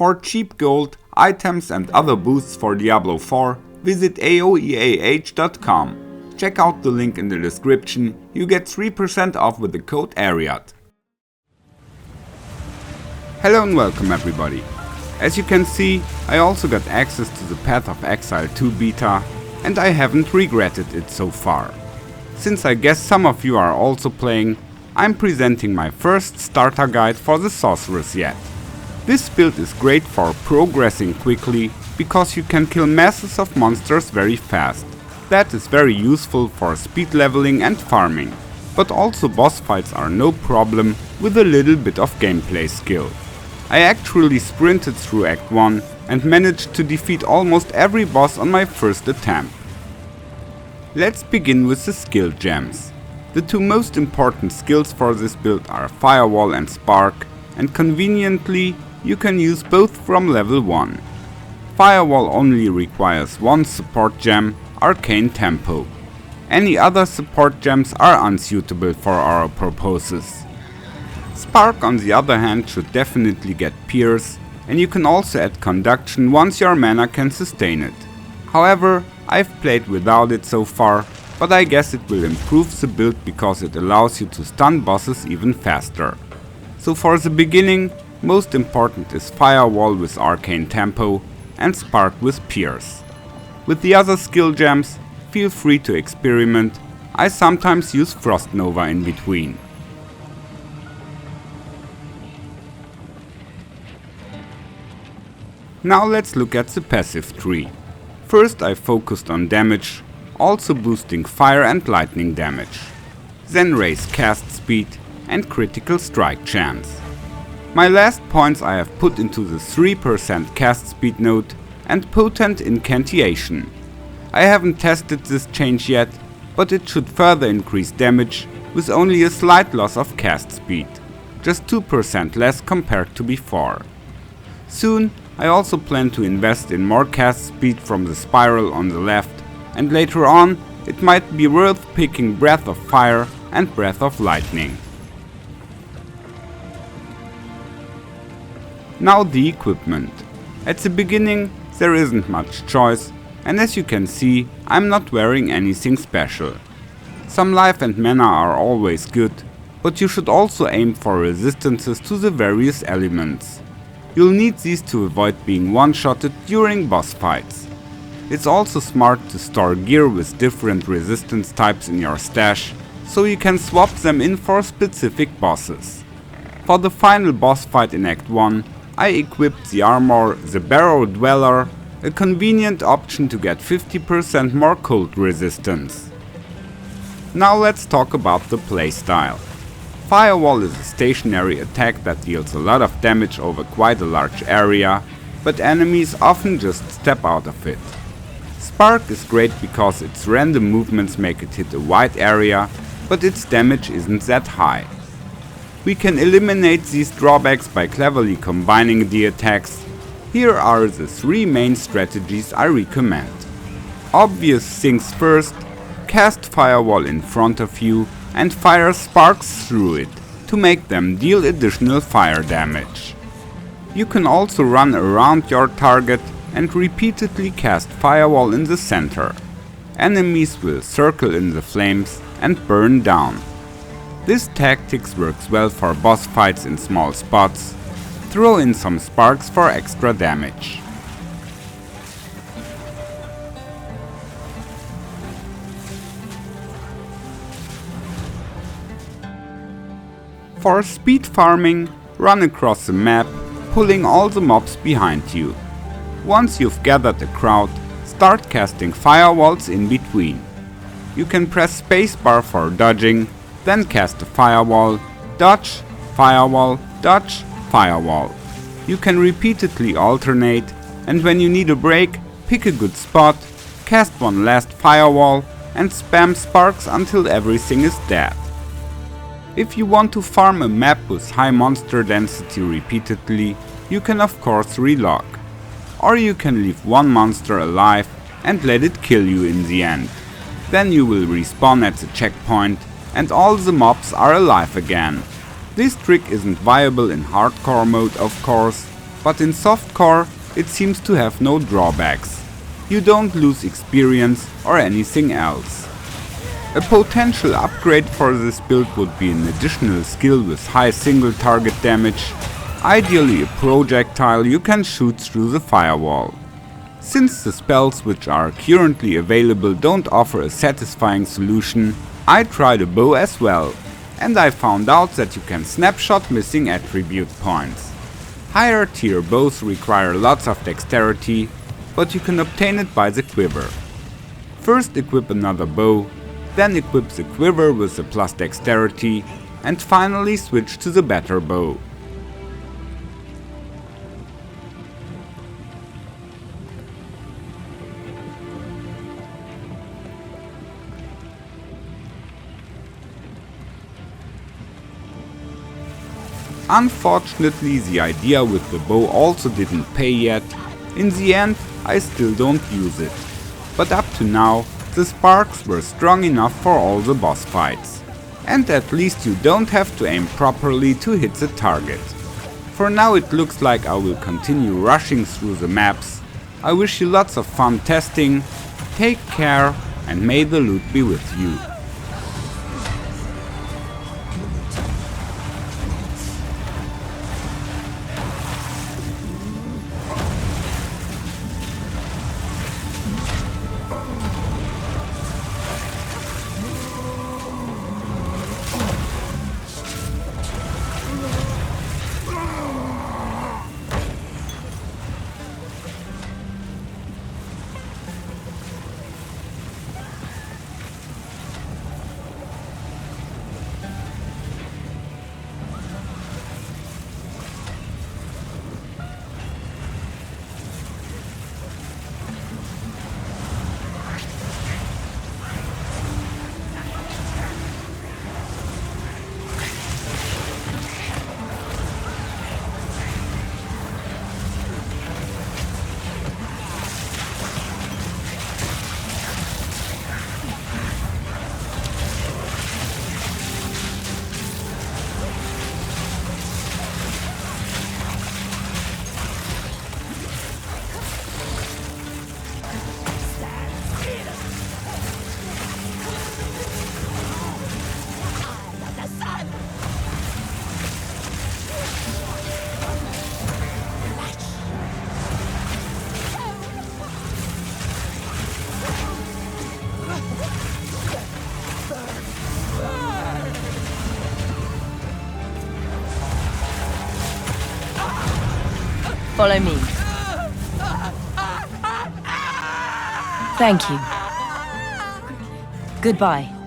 For cheap gold, items and other boosts for Diablo 4, visit aoeah.com. Check out the link in the description, you get 3% off with the code ARIAT. Hello and welcome everybody. As you can see, I also got access to the Path of Exile 2 beta, and I haven't regretted it so far. Since I guess some of you are also playing, I'm presenting my first starter guide for the Sorceress yet. This build is great for progressing quickly, because you can kill masses of monsters very fast. That is very useful for speed leveling and farming, but also boss fights are no problem with a little bit of gameplay skill. I actually sprinted through Act 1 and managed to defeat almost every boss on my first attempt. Let's begin with the skill gems. The two most important skills for this build are Firewall and Spark, and conveniently you can use both from level 1. Firewall only requires one support gem, Arcane Tempo. Any other support gems are unsuitable for our purposes. Spark on the other hand should definitely get Pierce, and you can also add Conduction once your mana can sustain it. However, I've played without it so far, but I guess it will improve the build because it allows you to stun bosses even faster. So for the beginning, most important is Firewall with Arcane Tempo and Spark with Pierce. With the other skill gems, feel free to experiment. I sometimes use Frost Nova in between. Now let's look at the passive tree. First I focused on damage, also boosting fire and lightning damage. Then raise cast speed and critical strike chance. My last points I have put into the 3% cast speed node and potent incantation. I haven't tested this change yet, but it should further increase damage with only a slight loss of cast speed, just 2% less compared to before. Soon I also plan to invest in more cast speed from the spiral on the left, and later on it might be worth picking Breath of Fire and Breath of Lightning. Now the equipment. At the beginning there isn't much choice, and as you can see, I'm not wearing anything special. Some life and mana are always good, but you should also aim for resistances to the various elements. You'll need these to avoid being one-shotted during boss fights. It's also smart to store gear with different resistance types in your stash, so you can swap them in for specific bosses. For the final boss fight in Act 1, I equipped the armor the Barrow Dweller, a convenient option to get 50% more cold resistance. Now let's talk about the playstyle. Firewall is a stationary attack that deals a lot of damage over quite a large area, but enemies often just step out of it. Spark is great because its random movements make it hit a wide area, but its damage isn't that high. We can eliminate these drawbacks by cleverly combining the attacks. Here are the 3 main strategies I recommend. Obvious things first, cast Firewall in front of you and fire sparks through it to make them deal additional fire damage. You can also run around your target and repeatedly cast Firewall in the center. Enemies will circle in the flames and burn down. This tactics works well for boss fights in small spots. Throw in some sparks for extra damage. For speed farming, run across the map, pulling all the mobs behind you. Once you've gathered a crowd, start casting firewalls in between. You can press spacebar for dodging, then cast a firewall, dodge, firewall, dodge, firewall. You can repeatedly alternate, and when you need a break, pick a good spot, cast one last firewall, and spam sparks until everything is dead. If you want to farm a map with high monster density repeatedly, you can of course relog. Or you can leave one monster alive and let it kill you in the end. Then you will respawn at the checkpoint and all the mobs are alive again. This trick isn't viable in hardcore mode of course, but in softcore it seems to have no drawbacks. You don't lose experience or anything else. A potential upgrade for this build would be an additional skill with high single target damage, ideally a projectile you can shoot through the firewall. Since the spells which are currently available don't offer a satisfying solution, I tried a bow as well, and I found out that you can snapshot missing attribute points. Higher tier bows require lots of dexterity, but you can obtain it by the quiver. First equip another bow, then equip the quiver with the plus dexterity, and finally switch to the better bow. Unfortunately, the idea with the bow also didn't pay yet. In the end, I still don't use it. But up to now, the sparks were strong enough for all the boss fights. And at least you don't have to aim properly to hit the target. For now it looks like I will continue rushing through the maps. I wish you lots of fun testing, take care, and may the loot be with you. Follow me. Thank you. Goodbye.